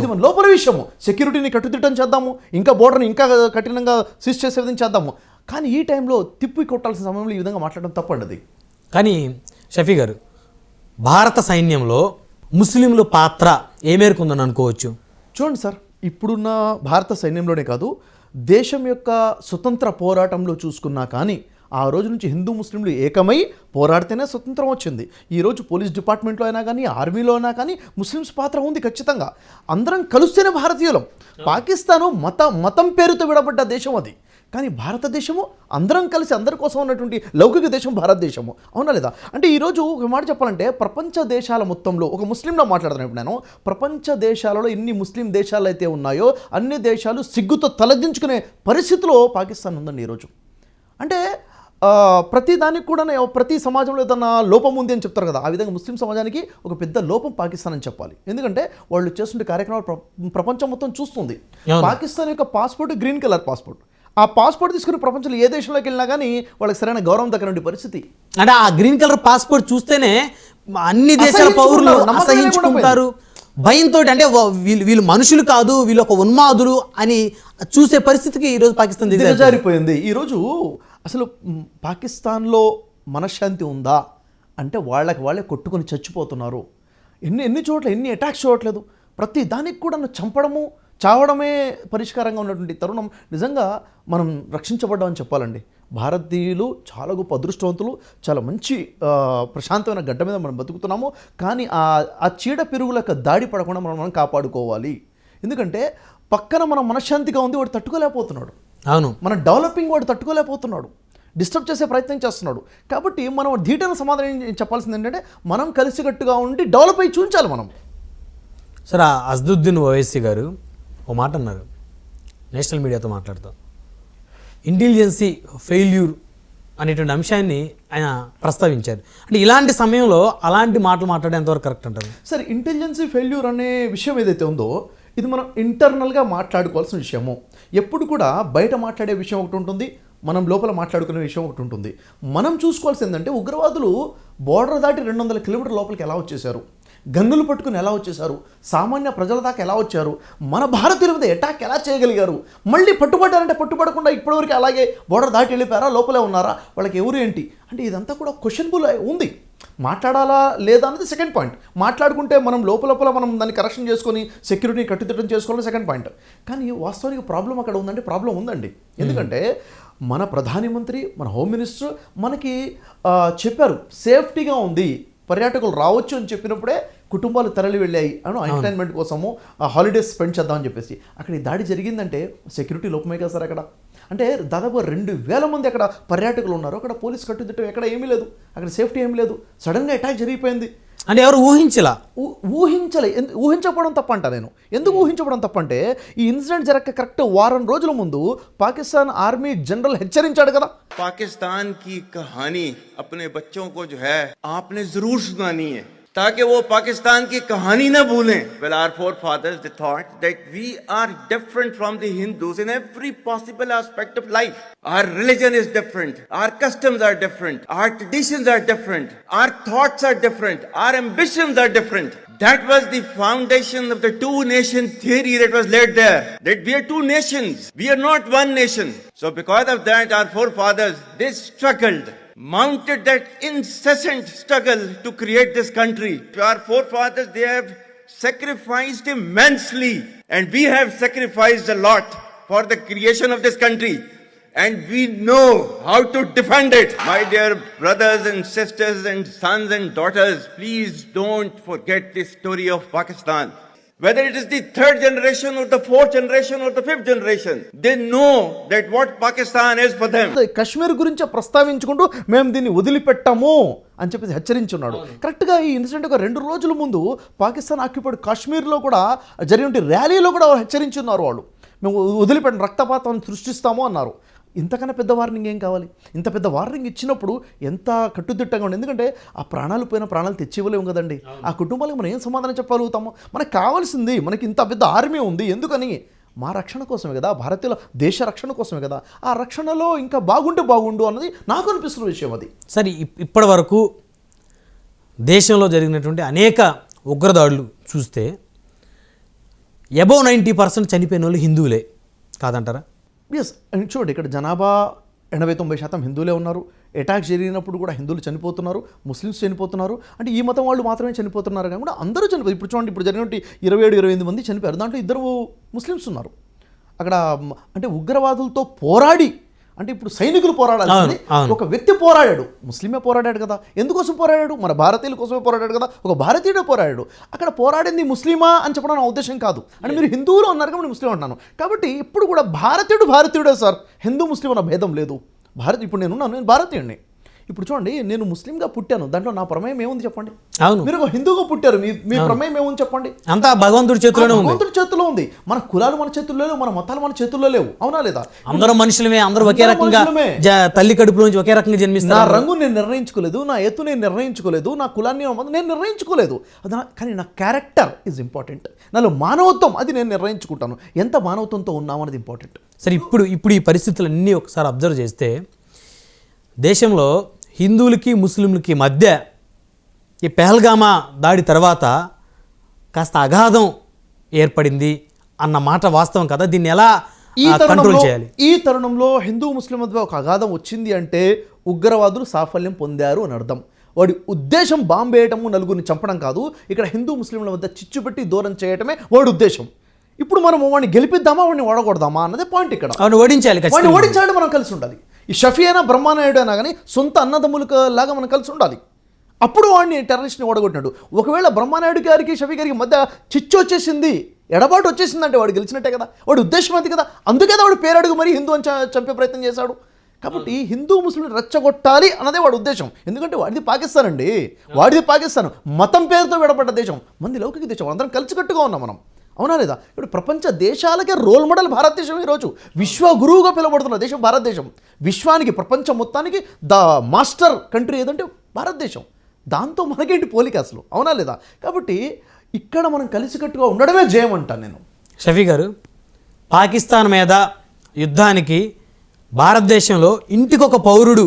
ఇది మన లోపల విషయము. సెక్యూరిటీని కట్టుదిట్టం చేద్దాము, ఇంకా బోర్డర్ని ఇంకా కఠినంగా సీజ్ చేసే విధంగా చేద్దాము. కానీ ఈ టైంలో తిప్పి కొట్టాల్సిన సమయంలో ఈ విధంగా మాట్లాడడం తప్పండి. కానీ షఫీ గారు, భారత సైన్యంలో ముస్లింల పాత్ర ఏ మేరకు ఉందని అనుకోవచ్చు? చూడండి సార్, ఇప్పుడున్న భారత సైన్యంలోనే కాదు, దేశం యొక్క స్వతంత్ర పోరాటంలో చూసుకున్నా కానీ ఆ రోజు నుంచి హిందూ ముస్లింలు ఏకమై పోరాడితేనే స్వతంత్రం వచ్చింది. ఈరోజు పోలీస్ డిపార్ట్మెంట్లో అయినా కానీ, ఆర్మీలో అయినా కానీ ముస్లిమ్స్ పాత్ర ఉంది ఖచ్చితంగా. అందరం కలుస్తేనే భారతీయులం. పాకిస్తాను మతం పేరుతో విడబడ్డ దేశం అది. కానీ భారతదేశము అందరం కలిసి అందరి కోసం ఉన్నటువంటి లౌకిక దేశం భారతదేశము. అవునా లేదా? అంటే ఈరోజు ఒక మాట చెప్పాలంటే, ప్రపంచ దేశాల మొత్తంలో, ఒక ముస్లింలో మాట్లాడుతున్నాను ఇప్పుడు నేను, ప్రపంచ దేశాలలో ఎన్ని ముస్లిం దేశాలు అయితే ఉన్నాయో అన్ని దేశాలు సిగ్గుతో తలదించుకునే పరిస్థితిలో పాకిస్తాన్ ఉందండి ఈరోజు. అంటే ప్రతి దానికి కూడా ప్రతి సమాజంలో ఏదన్నా లోపం ఉంది అని చెప్తారు కదా, ఆ విధంగా ముస్లిం సమాజానికి ఒక పెద్ద లోపం పాకిస్తాన్ అని చెప్పాలి. ఎందుకంటే వాళ్ళు చేస్తుంటే కార్యక్రమాలు ప్రపంచం మొత్తం చూస్తుంది. పాకిస్తాన్ యొక్క పాస్పోర్ట్ గ్రీన్ కలర్ పాస్పోర్ట్. ఆ పాస్పోర్ట్ తీసుకుని ప్రపంచంలో ఏ దేశంలోకి వెళ్ళినా కానీ వాళ్ళకి సరైన గౌరవం దక్కనండి పరిస్థితి. అంటే ఆ గ్రీన్ కలర్ పాస్పోర్ట్ చూస్తేనే అన్ని దేశాల పౌరులు అసహించుకుంటారు భయంతో. అంటే వీళ్ళు మనుషులు కాదు, వీళ్ళు ఒక ఉన్మాదులు అని చూసే పరిస్థితికి ఈరోజు పాకిస్తాన్ దిగజారిపోయింది. ఈరోజు అసలు పాకిస్తాన్లో మనశ్శాంతి ఉందా అంటే వాళ్ళే కొట్టుకొని చచ్చిపోతున్నారు. ఎన్ని చోట్ల ఎన్ని అటాక్స్ చూడట్లేదు. ప్రతి దానికి కూడా చంపడము చావడమే పరిష్కారంగా ఉన్నటువంటి తరుణం. నిజంగా మనం రక్షించబడ్డామని చెప్పాలండి. భారతీయులు చాలా గొప్ప అదృష్టవంతులు, చాలా మంచి ప్రశాంతమైన గడ్డ మీద మనం బతుకుతున్నాము. కానీ ఆ చీడ పిరుగులకు దాడి పడకుండా మనం కాపాడుకోవాలి. ఎందుకంటే పక్కన మనం మనశ్శాంతిగా ఉంది, వాడు తట్టుకోలేకపోతున్నాడు. అవును, మన డెవలపింగ్ వాడు తట్టుకోలేకపోతున్నాడు, డిస్టర్బ్ చేసే ప్రయత్నం చేస్తున్నాడు. కాబట్టి మనం ధీటైన సమాధానం చెప్పాల్సింది ఏంటంటే మనం కలిసికట్టుగా ఉండి డెవలప్ అయ్యి చూపించాలి మనం. సార్, అసదుద్దీన్ ఓవైసీ గారు ఓ మాట అన్నారు నేషనల్ మీడియాతో మాట్లాడుతూ. ఇంటెలిజెన్సీ ఫెయిల్యూర్ అనేటువంటి అంశాన్ని ఆయన ప్రస్తావించారు. అంటే ఇలాంటి సమయంలో అలాంటి మాటలు మాట్లాడే ఎంతవరకు కరెక్ట్ అంటారు? సరే, ఇంటెలిజెన్సీ ఫెయిల్యూర్ అనే విషయం ఏదైతే ఉందో ఇది మనం ఇంటర్నల్గా మాట్లాడుకోవాల్సిన విషయము. ఎప్పుడు కూడా బయట మాట్లాడే విషయం ఒకటి ఉంటుంది, మనం లోపల మాట్లాడుకునే విషయం ఒకటి ఉంటుంది. మనం చూసుకోవాల్సింది ఏంటంటే ఉగ్రవాదులు బోర్డర్ దాటి 200 కిలోమీటర్ల లోపలికి ఎలా వచ్చేసారు, గన్నులు పట్టుకుని ఎలా వచ్చేసారు, సామాన్య ప్రజల దాకా ఎలా వచ్చారు, మన భారతీయుల మీద అటాక్ ఎలా చేయగలిగారు, మళ్ళీ పట్టుబడ్డారంటే పట్టుబడకుండా ఇప్పటివరకు అలాగే బోర్డర్ దాటి వెళ్ళిపోయారా, లోపలే ఉన్నారా, వాళ్ళకి ఎవరు ఏంటి అంటే ఇదంతా కూడా క్వశ్చనబుల్ ఉంది. మాట్లాడాలా లేదా అనేది సెకండ్ పాయింట్. మాట్లాడుకుంటే మనం లోపల మనం దాన్ని కరెక్షన్ చేసుకొని సెక్యూరిటీని కట్టుదిట్టం చేసుకోవాలని సెకండ్ పాయింట్. కానీ వాస్తవానికి ప్రాబ్లం అక్కడ ఉందంటే ప్రాబ్లం ఉందండి. ఎందుకంటే మన ప్రధానమంత్రి, మన హోమ్ మినిస్టర్ మనకి చెప్పారు సేఫ్టీగా ఉంది, పర్యాటకులు రావచ్చు అని చెప్పినప్పుడే కుటుంబాలు తరలి వెళ్ళాయి అని ఎంటర్టైన్మెంట్ కోసము హాలిడేస్ స్పెండ్ చేద్దామని చెప్పేసి. అక్కడ ఈ దాడి జరిగిందంటే సెక్యూరిటీ లోపమే కదా సార్. అక్కడ అంటే దాదాపు 2000 మంది అక్కడ పర్యాటకులు ఉన్నారు. అక్కడ పోలీస్ కట్టుదిట్టం ఎక్కడ ఏమీ లేదు, అక్కడ సేఫ్టీ ఏమీ లేదు. సడన్గా అటాక్ జరిగిపోయింది అంటే ఎవరు ఊహించకపోవడం తప్పంట. నేను ఎందుకు ఊహించకపోవడం తప్పంటే ఈ ఇన్సిడెంట్ జరగక కరెక్ట్ వారం రోజుల ముందు పాకిస్తాన్ ఆర్మీ జనరల్ హెచ్చరించాడు కదా, पाकिस्तान की कहानी अपने बच्चों को जो है आपने जरूर सुनानी है ताकि वो पाकिस्तान की कहानी ना भूलें. Well, our forefathers they thought that we are different from the Hindus in every possible aspect of life. Our religion is different, our customs are different, our traditions are different, our thoughts are different, our ambitions are different. That was the foundation of the two nation theory that was laid there. That we are two nations, we are not one nation. So because of that our forefathers they struggled, mounted that incessant struggle to create this country. Our forefathers they have sacrificed immensely and we have sacrificed a lot for the creation of this country. And we know how to defend it. My dear brothers and sisters and sons and daughters, please don't forget the story of Pakistan. Whether it is the third generation or the fourth generation or the fifth generation, they know that what Pakistan is for them. Kashmir గురించి ప్రస్తావించుకుంటూ మేము దీన్ని వదిలిపెట్టాము అని చెప్పేసి హెచ్చరించున్నాడు. కరెక్ట్గా ఈ incident ఒక 2 రోజుల ముందు పాకిస్తాన్ ఆక్యుపైడ్ కాశ్మీర్లో కూడా జరిగిన ర్యాలీలో కూడా హెచ్చరించున్నారు. వాళ్ళు మేము వదిలిపెట్టిన రక్తపాతం సృష్టిస్తాము అన్నారు. ఇంతకన్నా పెద్ద వార్నింగ్ ఏం కావాలి? ఇంత పెద్ద వార్నింగ్ ఇచ్చినప్పుడు ఎంత కట్టుదిట్టంగా ఉంది. ఎందుకంటే ఆ ప్రాణాలు పోయిన ప్రాణాలు తెచ్చివ్వలేము కదండి. ఆ కుటుంబాలకు మనం ఏం సమాధానం చెప్పగలుగుతాము? మనకు కావాల్సింది, మనకి ఇంత పెద్ద ఆర్మీ ఉంది ఎందుకని? మా రక్షణ కోసమే కదా, భారతీయుల దేశ రక్షణ కోసమే కదా. ఆ రక్షణలో ఇంకా బాగుంటే బాగుండు అన్నది నాకు అనిపిస్తున్న విషయం. అది సరే, ఇప్పటి వరకు దేశంలో జరిగినటువంటి అనేక ఉగ్రదాడులు చూస్తే అబౌవ్ 90% చనిపోయిన వాళ్ళు హిందువులే కాదంటారా? ఎస్, చూడండి ఇక్కడ జనాభా 80-90% హిందువులే ఉన్నారు. అటాక్ జరిగినప్పుడు కూడా హిందువులు చనిపోతున్నారు, ముస్లిమ్స్ చనిపోతున్నారు. అంటే ఈ మతం వాళ్ళు మాత్రమే చనిపోతున్నారు కాకుండా అందరూ చనిపోతారు. ఇప్పుడు చూడండి, ఇప్పుడు జరిగినట్టు 27-28 మంది చనిపోయారు. దాంట్లో 2 ముస్లిమ్స్ ఉన్నారు అక్కడ. అంటే ఉగ్రవాదులతో పోరాడి, అంటే ఇప్పుడు సైనికులు పోరాడాల్సింది ఒక వ్యక్తి పోరాడాడు, ముస్లిమే పోరాడాడు కదా. ఎందుకోసం పోరాడాడు? మన భారతీయుల కోసమే పోరాడాడు కదా. ఒక భారతీయుడే పోరాడాడు. అక్కడ పోరాడింది ముస్లిమా అని చెప్పడం నా ఉద్దేశం కాదు. అంటే మీరు హిందువులు అన్నారు కాబట్టి ముస్లిం అంటున్నాను. కాబట్టి ఇప్పుడు కూడా భారతీయుడే సార్, హిందూ ముస్లిం అన్న భేదం లేదు. ఇప్పుడు నేను భారతీయుడిని. ఇప్పుడు చూడండి, నేను ముస్లింగా పుట్టాను, దాంట్లో నా ప్రమేయం ఏముంది చెప్పండి? అవును, మీరు ఒక హిందూగా పుట్టారు, మీ ప్రమేయం ఏముంది చెప్పండి? అంతా భగవంతుడి చేతిలోనే ఉంది. భగవంతుడి చేతిలో ఉంది. మన కులాలు మన చేతుల్లో లేవు, మన మతాలు మన చేతుల్లో లేవు, అవునా లేదా? అందరూ మనుషులమే, అందరూ ఒకే రకంగా తల్లి కడుపులోంచి ఒకే రకంగా జన్మిస్తారు. నా రంగు నేను నిర్ణయించుకోలేదు, నా ఎత్తు నేను నిర్ణయించుకోలేదు, నా కులాన్ని నేను నిర్ణయించుకోలేదు. కానీ నా క్యారెక్టర్ ఈజ్ ఇంపార్టెంట్. నాలో మానవత్వం, అది నేను నిర్ణయించుకుంటాను. ఎంత మానవత్వంతో ఉన్నామన్నది ఇంపార్టెంట్. సరే, ఇప్పుడు ఈ పరిస్థితులన్నీ ఒకసారి అబ్జర్వ్ చేస్తే దేశంలో హిందువులకి ముస్లింలకి మధ్య ఈ పెహల్గామా దాడి తర్వాత కాస్త అగాధం ఏర్పడింది అన్న మాట వాస్తవం కదా. దీన్ని ఎలా కంట్రోల్ చేయాలి? ఈ తరుణంలో హిందూ ముస్లిం మధ్య ఒక అగాధం వచ్చింది అంటే ఉగ్రవాదులు సాఫల్యం పొందారు అని అర్థం. వాడి ఉద్దేశం బాంబు వేయటము, నలుగురిని చంపడం కాదు. ఇక్కడ హిందూ ముస్లింల మధ్య చిచ్చు పెట్టి దూరం చేయటమే వాడి ఉద్దేశం. ఇప్పుడు మనం వాడిని గెలిపిద్దామా, వాడిని ఓడగొడదామా అన్నదే పాయింట్ ఇక్కడ. వాడిని ఓడించాలి. వాడిని ఓడించాలంటే మనం కలిసి ఉండాలి. ఈ షఫీ అయినా బ్రహ్మానాయుడు అయినా కానీ సొంత అన్నదమ్ములకు లాగా మనం కలిసి ఉండాలి. అప్పుడు వాడిని టెర్రరిస్ట్ని ఓడగొట్టినాడు. ఒకవేళ బ్రహ్మానాయుడు గారికి షఫీ గారికి మధ్య చిచ్చు వచ్చేసింది, ఎడబాటు వచ్చేసిందంటే వాడు గెలిచినట్టే కదా. వాడి ఉద్దేశం అది కదా. అందుకే వాడు పేరడుగు మరి హిందూ అని చంపే ప్రయత్నం చేశాడు. కాబట్టి హిందూ ముస్లింలు రెచ్చగొట్టాలి అన్నదే వాడి ఉద్దేశం. ఎందుకంటే వాడిది పాకిస్తాన్ అండి, వాడిది పాకిస్తాన్, మతం పేరుతో విడబడ్డ దేశం, మంది లౌకిక దేశం, అందరం కలిసికట్టుగా ఉన్నాం మనం, అవునా లేదా? ఇప్పుడు ప్రపంచ దేశాలకే రోల్ మోడల్ భారతదేశం. ఈరోజు విశ్వ గురువుగా పిలువబడుతున్న దేశం భారతదేశం. విశ్వానికి, ప్రపంచం మొత్తానికి ద మాస్టర్ కంట్రీ ఏదంటే భారతదేశం. దాంతో మనకేంటి పోలిక అసలు, అవునా లేదా? కాబట్టి ఇక్కడ మనం కలిసికట్టుగా ఉండడమే జయం అంటాను నేను. షఫీ గారు, పాకిస్తాన్ మీద యుద్ధానికి భారతదేశంలో ఇంటికొక పౌరుడు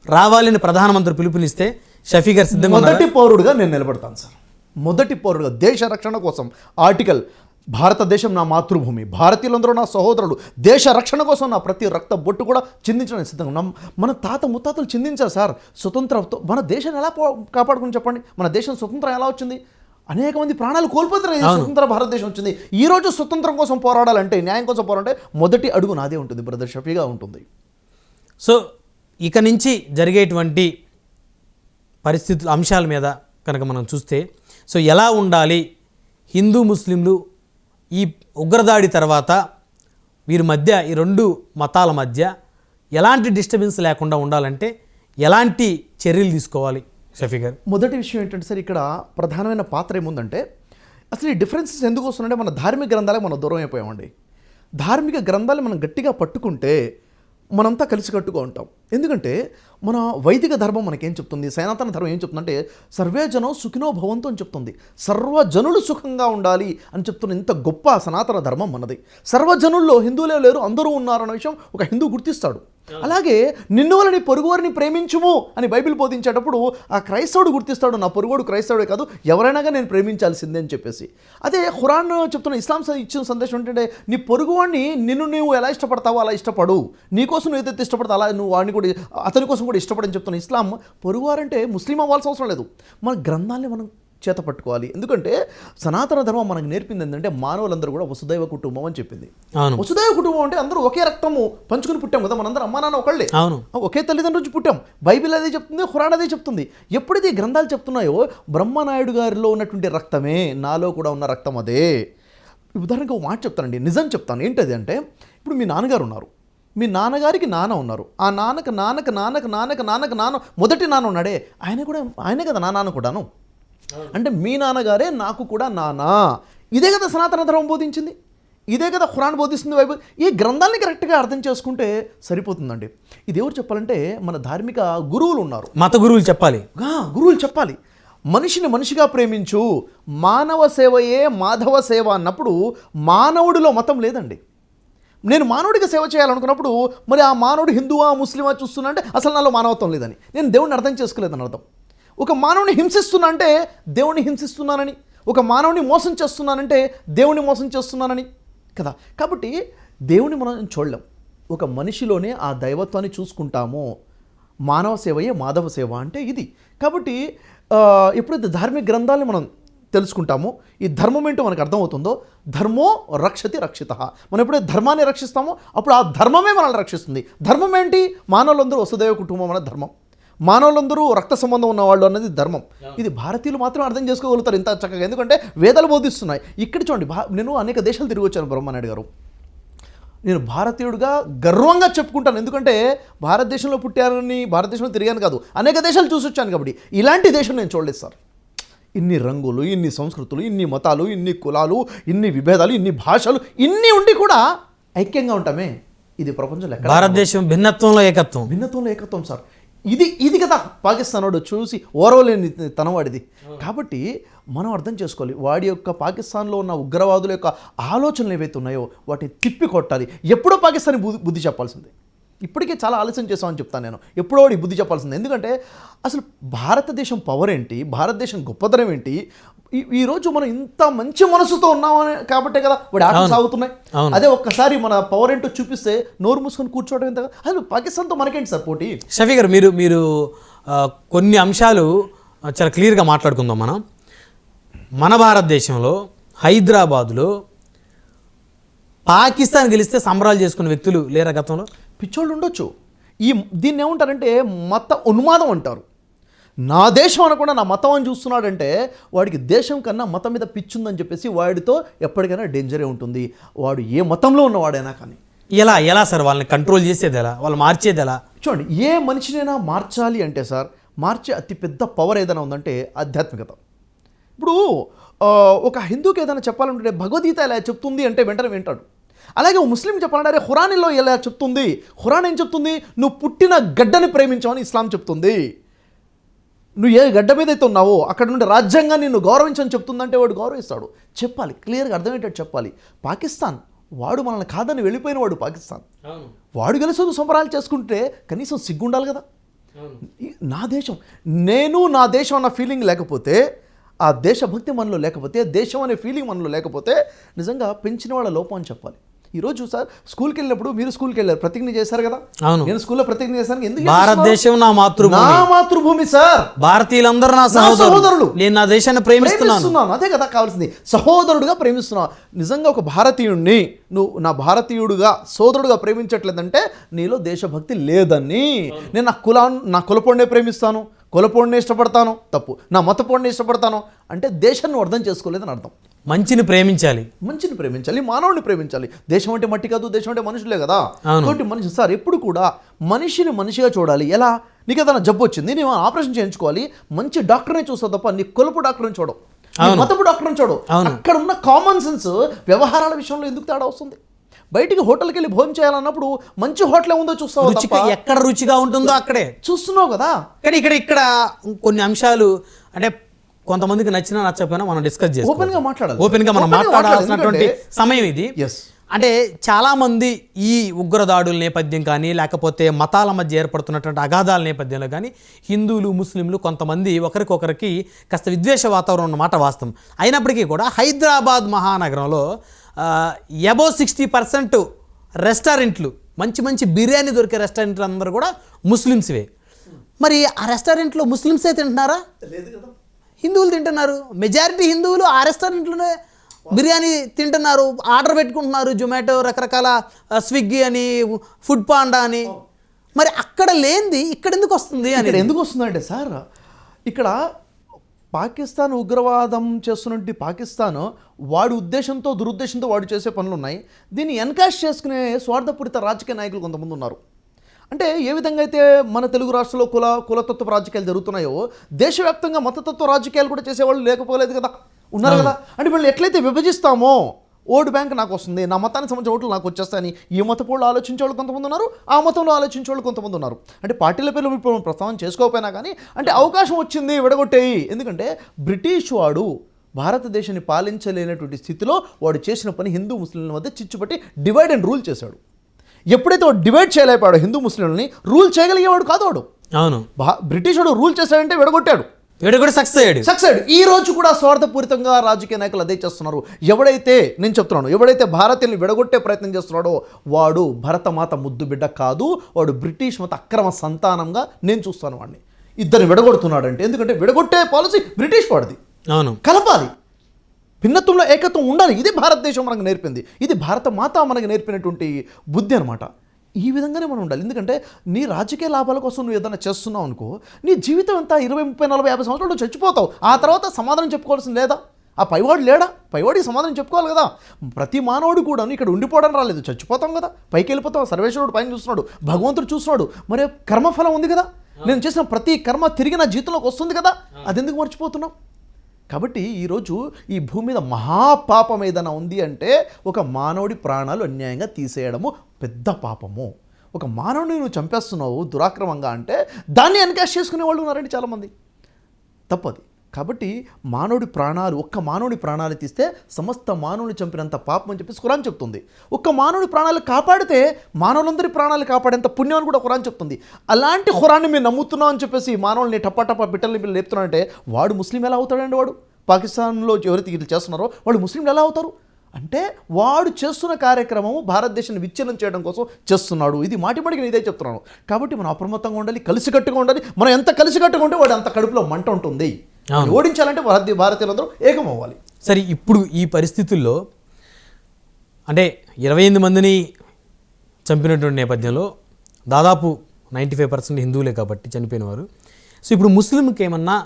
రావాలని ప్రధానమంత్రి పిలుపునిస్తే షఫీ గారు సిద్ధంగా ఉన్నారా? మొదటి పౌరుడుగా నేను నిలబడతాను సార్. మొదటి పౌరుడుగా దేశ రక్షణ కోసం ఆర్టికల్, భారతదేశం నా మాతృభూమి, భారతీయులందరూ నా సహోదరులు, దేశ రక్షణ కోసం నా ప్రతి రక్త బొట్టు కూడా చిందించడానికి సిద్ధంగా ఉన్నాం. మన తాత ముత్తాతలు చిందించారు సార్. స్వతంత్రంతో మన దేశాన్ని ఎలా కాపాడుకుని చెప్పండి? మన దేశం స్వతంత్రం ఎలా వచ్చింది? అనేక మంది ప్రాణాలు కోల్పోతారు. స్వతంత్ర భారతదేశం వచ్చింది. ఈరోజు స్వతంత్రం కోసం పోరాడాలంటే, న్యాయం కోసం పోరాడాలంటే మొదటి అడుగు నాదే ఉంటుంది, బ్రదర్ షఫీగా ఉంటుంది. సో ఇక నుంచి జరిగేటువంటి పరిస్థితుల అంశాల మీద కనుక మనం చూస్తే, సో ఎలా ఉండాలి హిందూ ముస్లింలు ఈ ఉగ్రదాడి తర్వాత వీరి మధ్య, ఈ రెండు మతాల మధ్య ఎలాంటి డిస్టర్బెన్స్ లేకుండా ఉండాలంటే ఎలాంటి చర్యలు తీసుకోవాలి షఫీ గారు? మొదటి విషయం ఏంటంటే సార్, ఇక్కడ ప్రధానమైన పాత్ర ఏముందంటే, అసలు ఈ డిఫరెన్సెస్ ఎందుకు వస్తున్నాయంటే మన ధార్మిక గ్రంథాలకు మనం దూరం అయిపోయామండి. ధార్మిక గ్రంథాలు మనం గట్టిగా పట్టుకుంటే మనంతా కలిసికట్టుగా ఉంటాం. ఎందుకంటే మన వైదిక ధర్మం మనకేం చెప్తుంది, సనాతన ధర్మం ఏం చెప్తుందంటే సర్వే జనం సుఖినో భవంతు అని చెప్తుంది. సర్వజనులు సుఖంగా ఉండాలి అని చెప్తున్న ఇంత గొప్ప సనాతన ధర్మం మనది. సర్వజనుల్లో హిందువులే లేరు, అందరూ ఉన్నారన్న విషయం ఒక హిందూ గుర్తిస్తాడు. అలాగే నిన్ను వల్ల నీ పొరుగువారిని ప్రేమించుము అని బైబిల్ బోధించేటప్పుడు ఆ క్రైస్తవుడు గుర్తిస్తాడు, నా పొరుగువాడు క్రైస్తవుడే కాదు, ఎవరైనాగా నేను ప్రేమించాల్సిందే అని చెప్పేసి. అదే ఖురాన్ చెప్తున్న, ఇస్లాం ఇచ్చిన సందేశం ఏంటంటే నీ పొరుగువాడిని నువ్వు ఎలా ఇష్టపడతావో అలా ఇష్టపడు, నీకోసం నువ్వు ఏదైతే ఇష్టపడతావు అలా నువ్వు వాడిని కూడా, అతని కోసం కూడా ఇష్టపడని చెప్తున్న ఇస్లాం. పొరుగువారంటే ముస్లిం అవ్వాల్సిన అవసరం లేదు, మన గ్రంథాన్ని మనం చేత పట్టుకోవాలి. ఎందుకంటే సనాతన ధర్మం మనకు నేర్పింది ఏంటంటే మానవులందరూ కూడా వసుదైవ కుటుంబం అని చెప్పింది. వసుదైవ కుటుంబం అంటే అందరూ ఒకే రక్తము పంచుకుని పుట్టాం కదా, మనందరం అమ్మా నాన్న ఒకళ్ళే, ఒకే తల్లిదండ్రుల నుంచి పుట్టాం. బైబిల్ అదే చెప్తుంది, ఖురాన్ అదే చెప్తుంది. ఎప్పుడైతే ఈ గ్రంథాలు చెప్తున్నాయో బ్రహ్మనాయుడు గారిలో ఉన్నటువంటి రక్తమే నాలో కూడా ఉన్న రక్తం అదే. ఉదాహరణకు ఒక మాట చెప్తానండి, నిజం చెప్తాను. ఏంటది అంటే, ఇప్పుడు మీ నాన్నగారు ఉన్నారు, మీ నాన్నగారికి నాన్న ఉన్నారు, ఆ నాన్నకు నాన్నకు నాన్నకు నాన్నకు నాన్నకు నాన్న మొదటి నాన్న ఉన్నాడే, ఆయనే కదా నా నాన్న కూడాను. అంటే మీ నాన్నగారే నాకు కూడా నాన్న. ఇదే కదా సనాతన ధర్మం బోధించింది, ఇదే కదా ఖురాన్ బోధిస్తుంది, బైబిల్. ఈ గ్రంథాన్ని కరెక్ట్గా అర్థం చేసుకుంటే సరిపోతుందండి. ఇది ఎవరు చెప్పాలంటే మన ధార్మిక గురువులు ఉన్నారు, మత గురువులు చెప్పాలి. గురువులు చెప్పాలి. మనిషిని మనిషిగా ప్రేమించు, మానవ సేవయే మాధవ సేవ అన్నప్పుడు మానవుడిలో మతం లేదండి. నేను మానవుడికి సేవ చేయాలనుకున్నప్పుడు మరి ఆ మానవుడు హిందువా ముస్లిమా చూస్తున్నా అంటే అసలు నాలో మానవత్వం లేదని, నేను దేవుడిని అర్థం చేసుకోలేదని అర్థం. ఒక మానవుని హింసిస్తున్నా అంటే దేవుణ్ణి హింసిస్తున్నానని, ఒక మానవుని మోసం చేస్తున్నానంటే దేవుణ్ణి మోసం చేస్తున్నానని కదా. కాబట్టి దేవుని మనం చూడలేం, ఒక మనిషిలోనే ఆ దైవత్వాన్ని చూసుకుంటాము. మానవ సేవయే మాధవ సేవ అంటే ఇది. కాబట్టి ఎప్పుడైతే ధార్మిక గ్రంథాలను మనం తెలుసుకుంటామో, ఈ ధర్మం ఏంటో మనకు అర్థమవుతుందో, ధర్మో రక్షతి రక్షిత, మనం ఎప్పుడైతే ధర్మాన్ని రక్షిస్తామో అప్పుడు ఆ ధర్మమే మనల్ని రక్షిస్తుంది. ధర్మం ఏంటి? మానవులందరూ వసుదైవ కుటుంబం అనే ధర్మం, మానవులందరూ రక్త సంబంధం ఉన్నవాళ్ళు అన్నది ధర్మం. ఇది భారతీయులు మాత్రం అర్థం చేసుకోగలుగుతారు ఇంత చక్కగా, ఎందుకంటే వేదాలు బోధిస్తున్నాయి. ఇక్కడ చూడండి, నేను అనేక దేశాలు తిరిగి వచ్చాను బ్రహ్మనాయుడు గారు. నేను భారతీయుడిగా గర్వంగా చెప్పుకుంటాను. ఎందుకంటే భారతదేశంలో పుట్టానని, భారతదేశంలో తిరిగాను కాదు, అనేక దేశాలు చూసి వచ్చాను. కాబట్టి ఇలాంటి దేశం నేను చూడలేదు సార్. ఇన్ని రంగులు, ఇన్ని సంస్కృతులు, ఇన్ని మతాలు, ఇన్ని కులాలు, ఇన్ని విభేదాలు, ఇన్ని భాషలు, ఇన్ని ఉండి కూడా ఐక్యంగా ఉంటామే. ఇది ప్రపంచంలో ఎక్కడ? భారతదేశం భిన్నత్వంలో ఏకత్వం. భిన్నత్వంలో ఏకత్వం సార్. ఇది కదా పాకిస్తాన్ వాడు చూసి ఓరవలేని తనవాడిది. కాబట్టి మనం అర్థం చేసుకోవాలి, వాడి యొక్క పాకిస్తాన్లో ఉన్న ఉగ్రవాదుల యొక్క ఆలోచనలు ఏవైతే ఉన్నాయో వాటిని తిప్పి కొట్టాలి. ఎప్పుడో పాకిస్తాన్ బుద్ధి చెప్పాల్సిందే. ఇప్పటికే చాలా ఆలస్యం చేసామని చెప్తాను నేను. ఎప్పుడో వాడికి బుద్ధి చెప్పాల్సిందే. ఎందుకంటే అసలు భారతదేశం పవర్ ఏంటి, భారతదేశం గొప్పతనం ఏంటి, ఈరోజు మనం ఇంత మంచి మనసుతో ఉన్నామని కాబట్టే కదా వాడి ఆటలు సాగుతున్నాయి. అదే ఒక్కసారి మన పవర్ ఏంటో చూపిస్తే నోరు మూసుకొని కూర్చోవడం ఎంత. అసలు పాకిస్తాన్తో మనకేంటి సార్ పోటీ? షఫీ గారు, మీరు కొన్ని అంశాలు చాలా క్లియర్గా మాట్లాడుకుందాం. మన భారతదేశంలో హైదరాబాదులో పాకిస్తాన్ గెలిస్తే సంబరాలు చేసుకునే వ్యక్తులు లేరా గతంలో? పిచ్చోళ్ళు ఉండొచ్చు. దీన్ని ఏమంటారంటే మత ఉన్మాదం అంటారు. నా దేశం అనకుండా నా మతం అని చూస్తున్నాడంటే వాడికి దేశం కన్నా మతం మీద పిచ్చుందని చెప్పేసి వాడితో ఎప్పటికైనా డేంజరే ఉంటుంది, వాడు ఏ మతంలో ఉన్నవాడైనా కానీ. ఎలా సార్ వాళ్ళని కంట్రోల్ చేసేది ఎలా, వాళ్ళు మార్చేది ఎలా? చూడండి, ఏ మనిషినైనా మార్చాలి అంటే సార్, మార్చే అతిపెద్ద పవర్ ఏదైనా ఉందంటే ఆధ్యాత్మికత. ఇప్పుడు ఒక హిందూకి ఏదైనా చెప్పాలంటే భగవద్గీత ఎలా చెప్తుంది అంటే వెంటనే వింటాడు. అలాగే ఓ ముస్లిం చెప్పాలంటే అరే ఖురాన్లో ఎలా చెప్తుంది, ఖురాన్ ఏం చెప్తుంది, నువ్వు పుట్టిన గడ్డని ప్రేమించమని ఇస్లాం చెప్తుంది. నువ్వు ఏ గడ్డ మీద అయితే ఉన్నావో అక్కడ నుండి రాజ్యాంగాన్ని నిన్ను గౌరవించని చెప్తుందంటే వాడు గౌరవిస్తాడు. చెప్పాలి, క్లియర్గా అర్థమయ్యేటట్టు చెప్పాలి. పాకిస్తాన్ వాడు మనల్ని కాదని వెళ్ళిపోయిన వాడు పాకిస్తాన్. వాడు కలిసి సంబరాలు చేసుకుంటే కనీసం సిగ్గుండాలి కదా. నా దేశం, నా దేశం అన్న ఫీలింగ్ లేకపోతే, ఆ దేశభక్తి మనలో లేకపోతే, దేశం అనే ఫీలింగ్ మనలో లేకపోతే నిజంగా పెంచిన వాళ్ళ లోపం అని చెప్పాలి. ఈరోజు సార్ స్కూల్కి వెళ్ళినప్పుడు మీరు స్కూల్కి వెళ్ళారు, ప్రతిజ్ఞ చేశారు కదా. నేను స్కూల్లో ప్రతిజ్ఞ చేశాను. ఎందుకు? భారతదేశం నా మాతృభూమి సార్, భారతీయులందరూ నా సహోదరులు, నేను నా దేశాన్ని ప్రేమిస్తున్నాను. అదే కదా కావాల్సింది, సహోదరుడుగా ప్రేమిస్తున్నావు. నిజంగా ఒక భారతీయుడిని నువ్వు నా భారతీయుడుగా సోదరుడుగా ప్రేమించట్లేదంటే నీలో దేశభక్తి లేదని. నేను నా కులపోడినే ప్రేమిస్తాను, కులపోడినే ఇష్టపడతాను, తప్పు. నా మతపోడినే ఇష్టపడతాను అంటే దేశాన్ని అర్థం చేసుకోలేదని అర్థం. మంచిని ప్రేమించాలి, మానవుడిని ప్రేమించాలి. దేశం అంటే మట్టి కాదు, దేశం అంటే మనుషులే కదా. కాబట్టి మనిషి సార్ ఎప్పుడు కూడా మనిషిని మనిషిగా చూడాలి. ఎలా? నీకు ఏదైనా జబ్బు వచ్చింది, నేను ఆపరేషన్ చేయించుకోవాలి, మంచి డాక్టర్నే చూస్తావు తప్ప నీ కులపు డాక్టర్ని చూడవు, మతపు డాక్టర్ని చూడవు. అక్కడ ఉన్న కామన్ సెన్స్ వ్యవహారాల విషయంలో ఎందుకు తేడా వస్తుంది? బయటికి హోటల్కి వెళ్ళి భోజనం చేయాలన్నప్పుడు మంచి హోటల్ ఉందో చూస్తావు, ఎక్కడ రుచిగా ఉంటుందో అక్కడే చూస్తున్నావు కదా. కానీ ఇక్కడ కొన్ని అంశాలు అంటే కొంతమందికి నచ్చినా నచ్చకపోయినా మనం డిస్కస్ చేస్తాం, ఓపెన్గా మనం మాట్లాడాల్సినటువంటి సమయం ఇది. అంటే చాలామంది ఈ ఉగ్రదాడుల నేపథ్యం కానీ లేకపోతే మతాల మధ్య ఏర్పడుతున్నటువంటి అగాధాల నేపథ్యంలో కానీ హిందువులు ముస్లింలు కొంతమంది ఒకరికొకరికి కాస్త విద్వేష వాతావరణం అన్నమాట వాస్తవం. అయినప్పటికీ కూడా హైదరాబాద్ మహానగరంలో అబౌవ్ 60% రెస్టారెంట్లు, మంచి మంచి బిర్యానీ దొరికే రెస్టారెంట్లు అందరూ కూడా ముస్లిమ్స్వే. మరి ఆ రెస్టారెంట్లో ముస్లిమ్సే తింటున్నారా? లేదు కదా, హిందువులు తింటున్నారు. మెజారిటీ హిందువులు ఆ రెస్టారెంట్లోనే బిర్యానీ తింటున్నారు, ఆర్డర్ పెట్టుకుంటున్నారు, జొమాటో, రకరకాల స్విగ్గీ అని, ఫుడ్ పాండా అని. మరి అక్కడ లేనిది ఇక్కడ ఎందుకు వస్తుంది అని. ఎందుకు వస్తుందంటే సార్, ఇక్కడ పాకిస్తాన్ ఉగ్రవాదం చేస్తున్నట్టు పాకిస్తాన్ వాడి ఉద్దేశంతో దురుద్దేశంతో వాడు చేసే పనులు ఉన్నాయి. దీన్ని ఎన్కాష్ చేసుకునే స్వార్థపూరిత రాజకీయ నాయకులు కొంతమంది ఉన్నారు. అంటే ఏ విధంగా అయితే మన తెలుగు రాష్ట్రంలో కులతత్వ రాజకీయాలు జరుగుతున్నాయో దేశవ్యాప్తంగా మతతత్వ రాజకీయాలు కూడా చేసేవాళ్ళు లేకపోలేదు కదా, ఉన్నారు కదా. అంటే వీళ్ళు ఎట్లయితే విభజిస్తామో ఓటు బ్యాంక్ నాకు వస్తుంది, నా మతానికి సంబంధించిన ఓట్లు నాకు వచ్చేస్తాయని ఈ మతపోళ్ళు ఆలోచించే వాళ్ళు కొంతమంది ఉన్నారు, ఆ మతంలో ఆలోచించే వాళ్ళు కొంతమంది ఉన్నారు. అంటే పార్టీల పేర్లు ఇప్పుడు ప్రస్తావన చేసుకోకపోయినా కానీ అంటే అవకాశం వచ్చింది విడగొట్టేయి. ఎందుకంటే బ్రిటిష్ వాడు భారతదేశాన్ని పాలించలేనటువంటి స్థితిలో వాడు చేసిన పని హిందూ ముస్లింల మధ్య చిచ్చుపట్టి డివైడ్ అండ్ రూల్ చేశాడు. ఎప్పుడైతే వాడు డివైడ్ చేయలేపాడో హిందూ ముస్లింలని, రూల్ చేయగలిగేవాడు కాదు వాడు. అవును, బ్రిటిష్ వాడు రూల్ చేశాడంటే విడగొట్టాడు, సక్సెస్ అయ్యాడు. ఈ రోజు కూడా స్వార్థపూరితంగా రాజకీయ నాయకులు అదే చేస్తున్నారు. ఎవడైతే భారతీయుల్ని విడగొట్టే ప్రయత్నం చేస్తున్నాడో వాడు భరతమాత ముద్దు బిడ్డ కాదు, వాడు బ్రిటిష్ మత అక్రమ సంతానంగా నేను చూస్తాను వాడిని. ఇద్దరిని విడగొడుతున్నాడంటే ఎందుకంటే విడగొట్టే పాలసీ బ్రిటిష్ వాడిది. అవును, కలపాలి, భిన్నత్వంలో ఏకత్వం ఉండాలి. ఇది భారతదేశం మనకు నేర్పింది, ఇది భారత మాత మనకు నేర్పినటువంటి బుద్ధి అనమాట. ఈ విధంగానే మనం ఉండాలి. ఎందుకంటే నీ రాజకీయ లాభాల కోసం నువ్వు ఏదైనా చేస్తున్నావు అనుకో, నీ జీవితం ఎంత 20, 30, 40, 50 సంవత్సరాలు చచ్చిపోతావు. ఆ తర్వాత సమాధానం చెప్పుకోవాల్సింది లేదా? ఆ పైవాడు లేడా? పైవాడికి సమాధానం చెప్పుకోవాలి కదా. ప్రతి మానవుడు కూడా ఇక్కడ ఉండిపోవడం రాలేదు, చచ్చిపోతాం కదా, పైకి వెళ్ళిపోతాం. సర్వేశ్వరుడు పైన చూస్తున్నాడు, భగవంతుడు చూస్తున్నాడు. మరి కర్మఫలం ఉంది కదా, నేను చేసిన ప్రతి కర్మ తిరిగి నా జీవితంలోకి వస్తుంది కదా, అది ఎందుకు మర్చిపోతున్నాం? కాబట్టి ఈరోజు ఈ భూమి మీద మహాపాపం ఏదైనా ఉంది అంటే ఒక మానవుడి ప్రాణాలు అన్యాయంగా తీసేయడము పెద్ద పాపము. ఒక మానవుడిని నువ్వు చంపేస్తున్నావు దురాక్రమంగా అంటే దాన్ని ఎన్కాష్ చేసుకునే వాళ్ళు ఉన్నారండి చాలామంది. తప్పది. కాబట్టి మానవుడి ప్రాణాలు, ఒక్క మానవుడి ప్రాణాలు తీస్తే సమస్త మానవుని చంపినంత పాపం అని చెప్పేసి ఖురాన్ చెప్తుంది. ఒక్క మానవుడి ప్రాణాలు కాపాడితే మానవులందరి ప్రాణాలు కాపాడేంత పుణ్యం అని కూడా ఖురాన్ చెప్తుంది. అలాంటి ఖురాన్ని మేము నమ్ముతున్నాం అని చెప్పేసి మానవుల్ని టప్పా బిడ్డల్ని లేపుతున్నాడంటే వాడు ముస్లిం ఎలా అవుతాడండి? వాడు పాకిస్తాన్లో ఎవరైతే ఇట్లా చేస్తున్నారో వాళ్ళు ముస్లింలు ఎలా అవుతారు? అంటే వాడు చేస్తున్న కార్యక్రమము భారతదేశాన్ని విచ్ఛిన్నం చేయడం కోసం చేస్తున్నాడు. ఇది మాటిమాటికి నేను ఇదే చెప్తున్నాను. కాబట్టి మనం అప్రమత్తంగా ఉండాలి, కలిసికట్టుగా ఉండాలి. మనం ఎంత కలిసికట్టుగా ఉంటే వాడు అంత కడుపులో మంట ఉంటుంది. ఓడించాలంటే భారతీయులందరూ ఏకం అవ్వాలి. సరే, ఇప్పుడు ఈ పరిస్థితుల్లో అంటే 28 మందిని చంపినటువంటి నేపథ్యంలో దాదాపు 95% హిందువులే కాబట్టి చనిపోయిన వారు. సో ఇప్పుడు ముస్లింకి ఏమన్నా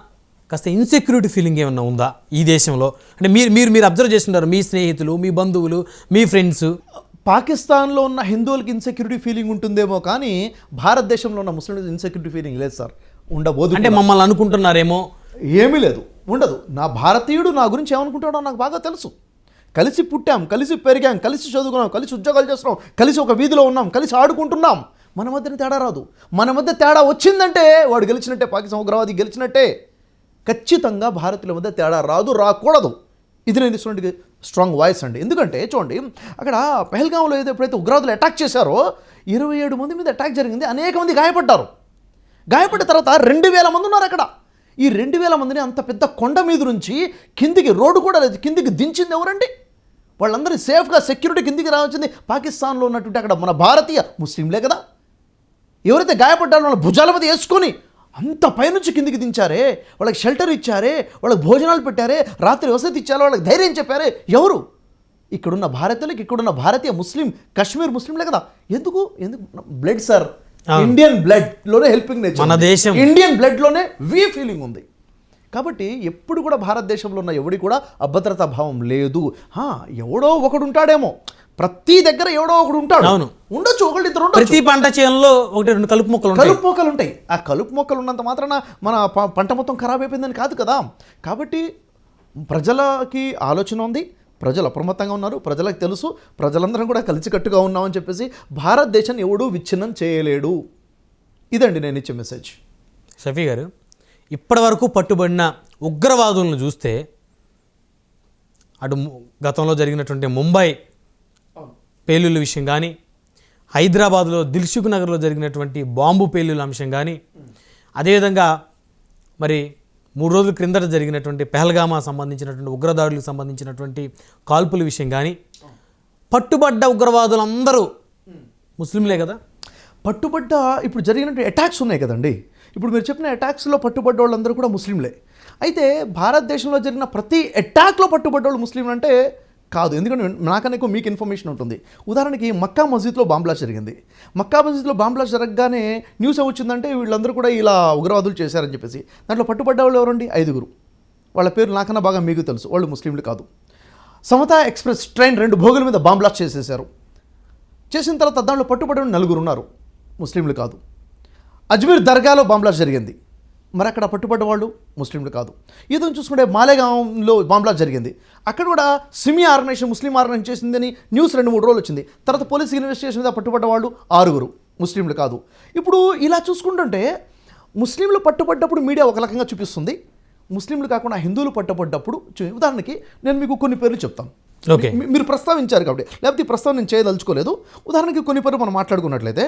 కాస్త ఇన్సెక్యూరిటీ ఫీలింగ్ ఏమన్నా ఉందా ఈ దేశంలో? అంటే మీరు అబ్జర్వ్ చేస్తున్నారు, మీ స్నేహితులు, మీ బంధువులు, మీ ఫ్రెండ్స్. పాకిస్తాన్లో ఉన్న హిందువులకి ఇన్సెక్యూరిటీ ఫీలింగ్ ఉంటుందేమో కానీ భారతదేశంలో ఉన్న ముస్లింలకు ఇన్సెక్యూరిటీ ఫీలింగ్ లేదు సార్, ఉండబోదు. అంటే మమ్మల్ని అనుకుంటున్నారేమో. ఏమీ లేదు, ఉండదు. నా భారతీయుడు నా గురించి ఏమనుకుంటాడో నాకు బాగా తెలుసు. కలిసి పుట్టాం, కలిసి పెరిగాం, కలిసి చదువుకున్నాం, కలిసి ఉద్యోగాలు చేస్తున్నాం, కలిసి ఒక వీధిలో ఉన్నాం, కలిసి ఆడుకుంటున్నాం. మన మధ్యన తేడా రాదు. మన మధ్య తేడా వచ్చిందంటే వాడు గెలిచినట్టే, పాకిస్తాన్ ఉగ్రవాది గెలిచినట్టే. ఖచ్చితంగా భారతీయుల మధ్య తేడా రాదు, రాకూడదు. ఇది నేను ఇస్తున్నట్టు స్ట్రాంగ్ వాయిస్ అండి. ఎందుకంటే చూడండి, అక్కడ పెహల్గాంలో ఎప్పుడైతే ఉగ్రవాదులు అటాక్ చేశారో 27 మంది మీద అటాక్ జరిగింది, అనేక మంది గాయపడ్డారు. గాయపడ్డ తర్వాత 2000 మంది ఉన్నారు అక్కడ. ఈ 2000 మందిని అంత పెద్ద కొండ మీద నుంచి కిందికి, రోడ్డు కూడా లేదు, కిందికి దించింది ఎవరండి? వాళ్ళందరినీ సేఫ్గా సెక్యూరిటీ కిందికి రావచ్చింది పాకిస్తాన్లో ఉన్నటువంటి అక్కడ మన భారతీయ ముస్లింలే కదా. ఎవరైతే గాయపడ్డారో వాళ్ళ భుజాల మీద వేసుకొని అంత పైనుంచి కిందికి దించారే, వాళ్ళకి షెల్టర్ ఇచ్చారే, వాళ్ళకి భోజనాలు పెట్టారే, రాత్రి వసతి ఇచ్చారే, వాళ్ళకి ధైర్యం చెప్పారే ఎవరు? ఇక్కడున్న భారతీయులకి, ఇక్కడున్న భారతీయ ముస్లిం, కాశ్మీర్ ముస్లింలే కదా. ఎందుకు బ్లడ్ సార్, ఇండియన్ బ్లడ్ లోనే హెల్పింగ్ నేచర్, మన దేశం ఇండియన్ బ్లడ్ లోనే వి ఫీలింగ్ ఉంది. కాబట్టి ఎప్పుడు కూడా భారతదేశంలో ఉన్న ఎవడి కూడా అభద్రతా భావం లేదు. ఎవడో ఒకడు ఉంటాడేమో, ప్రతి దగ్గర ఎవడో ఒకడు ఉంటాడు, ఉండొచ్చు, ఒకళ్ళిద్దరు ఉండొచ్చు. ప్రతి పంట చేనులో 1-2 కలుపు మొక్కలు ఉంటాయి. ఆ కలుపు మొక్కలు ఉన్నంత మాత్రాన మన పంట మొత్తం ఖరాబ్ అయిపోయిందని కాదు కదా. కాబట్టి ప్రజలకి ఆలోచన ఉంది, ప్రజలు అప్రమత్తంగా ఉన్నారు, ప్రజలకు తెలుసు, ప్రజలందరం కూడా కలిసికట్టుగా ఉన్నామని చెప్పేసి భారతదేశాన్ని ఎవడూ విచ్ఛిన్నం చేయలేడు. ఇదండి నేను ఇచ్చే మెసేజ్. షఫీ గారు, ఇప్పటి వరకు పట్టుబడిన ఉగ్రవాదులను చూస్తే అటు గతంలో జరిగినటువంటి ముంబై పేలుళ్ళ విషయం కానీ, హైదరాబాద్లో దిల్సుఖ్ నగర్లో జరిగినటువంటి బాంబు పేలుళ్ళ అంశం కానీ, అదేవిధంగా మరి 3 రోజుల క్రిందట జరిగినటువంటి పెహల్గామా సంబంధించినటువంటి ఉగ్రదాడులకు సంబంధించినటువంటి కాల్పుల విషయం కానీ, పట్టుబడ్డ ఉగ్రవాదులందరూ ముస్లింలే కదా. పట్టుబడ్డ ఇప్పుడు జరిగినటువంటి అటాక్స్ ఉన్నాయి కదండి, ఇప్పుడు మీరు చెప్పిన అటాక్స్లో పట్టుబడ్డ వాళ్ళందరూ కూడా ముస్లింలే. అయితే భారతదేశంలో జరిగిన ప్రతి అటాక్లో పట్టుబడ్డ వాళ్ళు ముస్లింలు అంటే కాదు. ఎందుకంటే నాకన్నా ఎక్కువ మీకు ఇన్ఫర్మేషన్ ఉంటుంది. ఉదాహరణకి మక్కా మస్జిద్లో బాంబ్ బ్లాస్ట్ జరిగింది. మక్కా మస్జిద్లో బాంబ్ బ్లాస్ట్ జరగగానే న్యూస్ వచ్చిందంటే వీళ్ళందరూ కూడా ఇలా ఉగ్రవాదులు చేశారని చెప్పేసి. దాంట్లో పట్టుబడ్డ వాళ్ళు ఎవరండి? 5. వాళ్ళ పేరు నాకన్నా బాగా మీకు తెలుసు, వాళ్ళు ముస్లింలు కాదు. సమతా ఎక్స్ప్రెస్ ట్రైన్ 2 భోగుల మీద బాంబ్ బ్లాస్ట్ చేసేశారు. చేసిన తర్వాత దాంట్లో పట్టుబడిన 4 ఉన్నారు, ముస్లింలు కాదు. అజ్మీర్ దర్గాలో బాంబ్ బ్లాస్ట్ జరిగింది, మరి అక్కడ పట్టుబడ్డ వాళ్ళు ముస్లింలు కాదు. ఇదని చూసుకుంటే మాలేగాంలో బాంబ్ బ్లాస్ట్ జరిగింది, అక్కడ కూడా సిమి ఆర్గనైజేషన్, ముస్లిం ఆర్గనైజేషన్ చేసిందని న్యూస్ 2-3 రోజులు వచ్చింది. తర్వాత పోలీస్ ఇన్వెస్టిగేషన్ మీద పట్టుబడ్డ వాళ్ళు 6 ముస్లింలు కాదు. ఇప్పుడు ఇలా చూసుకుంటుంటే ముస్లింలు పట్టుబడ్డప్పుడు మీడియా ఒక రకంగా చూపిస్తుంది, ముస్లింలు కాకుండా హిందువులు పట్టుబడ్డప్పుడు. ఉదాహరణకి నేను మీకు కొన్ని పేర్లు చెప్తాను, మీరు ప్రస్తావించారు కాబట్టి, లేకపోతే ఈ ప్రస్తావన నేను చేయదలుచుకోలేదు. ఉదాహరణకి కొన్ని పేర్లు మనం మాట్లాడుకున్నట్లయితే,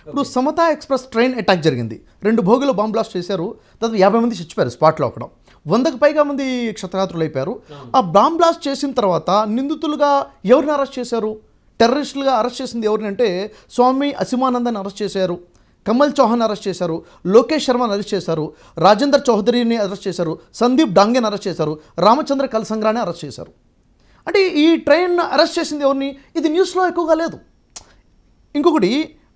ఇప్పుడు సమతా ఎక్స్ప్రెస్ ట్రైన్ అటాక్ జరిగింది, 2 భోగిలో బాంబ్ బ్లాస్ట్ చేశారు, దాదాపు 50 మంది చచ్చిపోయారు స్పాట్లో. అక్కడ 100కు పైగా మంది క్షతగాత్రులు అయిపోయారు. ఆ బాంబ్ బ్లాస్ట్ చేసిన తర్వాత నిందితులుగా ఎవరిని అరెస్ట్ చేశారు? టెర్రరిస్టులుగా అరెస్ట్ చేసింది ఎవరిని అంటే స్వామి అసిమానందాన్ని అరెస్ట్ చేశారు, కమల్ చౌహాన్ అరెస్ట్ చేశారు, లోకేష్ శర్మని అరెస్ట్ చేశారు, రాజేందర్ చౌదరిని అరెస్ట్ చేశారు, సందీప్ డాంగేని అరెస్ట్ చేశారు, రామచంద్ర కల్సంగ్రాని అరెస్ట్ చేశారు. అంటే ఈ ట్రైన్ అరెస్ట్ చేసింది ఎవరిని? ఇది న్యూస్లో ఎక్కువగా లేదు. ఇంకొకటి,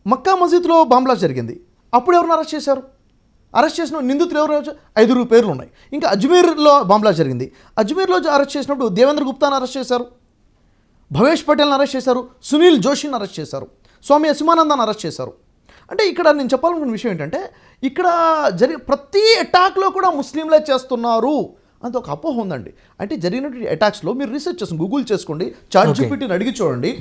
మక్కా మసీద్లో బాంబ్ బ్లాస్ట్ జరిగింది, అప్పుడు ఎవరిని అరెస్ట్ చేశారు? అరెస్ట్ చేసిన నిందితులు ఎవరు 5 పేర్లు ఉన్నాయి. ఇంకా అజ్మీర్లో బాంబ్ బ్లాస్ట్ జరిగింది. అజ్మీర్లో అరెస్ట్ చేసినప్పుడు దేవేంద్ర గుప్తాను అరెస్ట్ చేశారు, భవేష్ పటేల్ని అరెస్ట్ చేశారు, సునీల్ జోషిని అరెస్ట్ చేశారు, స్వామి అసిమానందాన్ని అరెస్ట్ చేశారు. అంటే ఇక్కడ నేను చెప్పాలనుకున్న విషయం ఏంటంటే ఇక్కడ ప్రతి అటాక్లో కూడా ముస్లింలే చేస్తున్నారు అంత ఒక అపోహ ఉందండి. అంటే జరిగినటువంటి అటాక్స్లో మీరు రీసెర్చ్ చేసుకోండి, గూగుల్ చేసుకోండి, చాట్ జీపీటీని అడిగి చూడండి.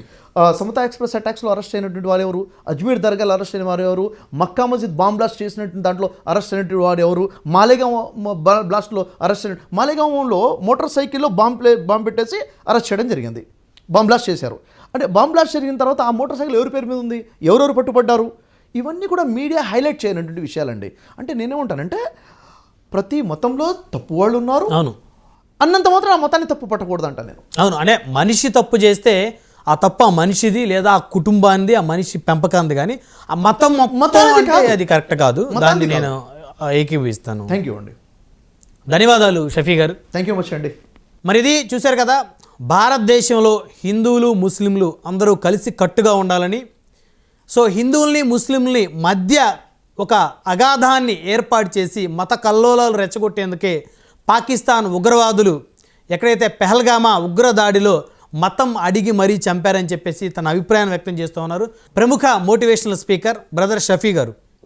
సమతా ఎక్స్ప్రెస్ అటాక్స్లో అరెస్ట్ అయినటువంటి వారు ఎవరు, అజ్మీర్ దర్గాలో అరెస్ట్ అయిన వారు ఎవరు, మక్కా మస్జిద్ బాంబ్ బ్లాస్ట్ చేసినటువంటి దాంట్లో అరెస్ట్ అయినటువంటి వారు ఎవరు, మాలేగాం బ్లాస్ట్లో అరెస్ట్ అయిన మాలేగాంలో మోటార్ సైకిల్లో బాంబ్ పెట్టేసి అరెస్ట్ చేయడం జరిగింది, బాంబ్ బ్లాస్ట్ చేశారు. అంటే బాంబ్ బ్లాస్ట్ జరిగిన తర్వాత ఆ మోటార్ సైకిల్ ఎవరి పేరు మీద ఉంది, ఎవరెవరు పట్టుబడ్డారు, ఇవన్నీ కూడా మీడియా హైలైట్ చేయనటువంటి విషయాలండి. అంటే నేనేమంటానంటే ప్రతి మతంలో తప్పు వాళ్ళు ఉన్నారు, అవును, అన్నంత మాత్రం ఆ మతాన్ని తప్పు పట్టకూడదు అంట నేను. అవును, అంటే మనిషి తప్పు చేస్తే ఆ తప్పు ఆ మనిషిది లేదా ఆ కుటుంబాన్ని ఆ మనిషి పెంపకాంది, కానీ ఆ మతానికి అది కరెక్ట్ కాదు. దాన్ని నేను ఏకీభవిస్తాను. థ్యాంక్ యూ అండి, ధన్యవాదాలు షఫీ గారు. థ్యాంక్ యూ మచ్ అండి. మరి ఇది చూశారు కదా, భారతదేశంలో హిందువులు ముస్లింలు అందరూ కలిసి కట్టుగా ఉండాలని, సో హిందువుల్ని ముస్లింల్ని మధ్య ఒక అగాధాన్ని ఏర్పాటు చేసి మత కల్లోలాలు రెచ్చగొట్టేందుకే పాకిస్తాన్ ఉగ్రవాదులు ఎక్కడైతే పెహల్గామా ఉగ్రదాడిలో మతం అడిగి మరీ చంపారని చెప్పేసి తన అభిప్రాయాన్ని వ్యక్తం చేస్తూ ఉన్నారు ప్రముఖ మోటివేషనల్ స్పీకర్ బ్రదర్ షఫీ గారు.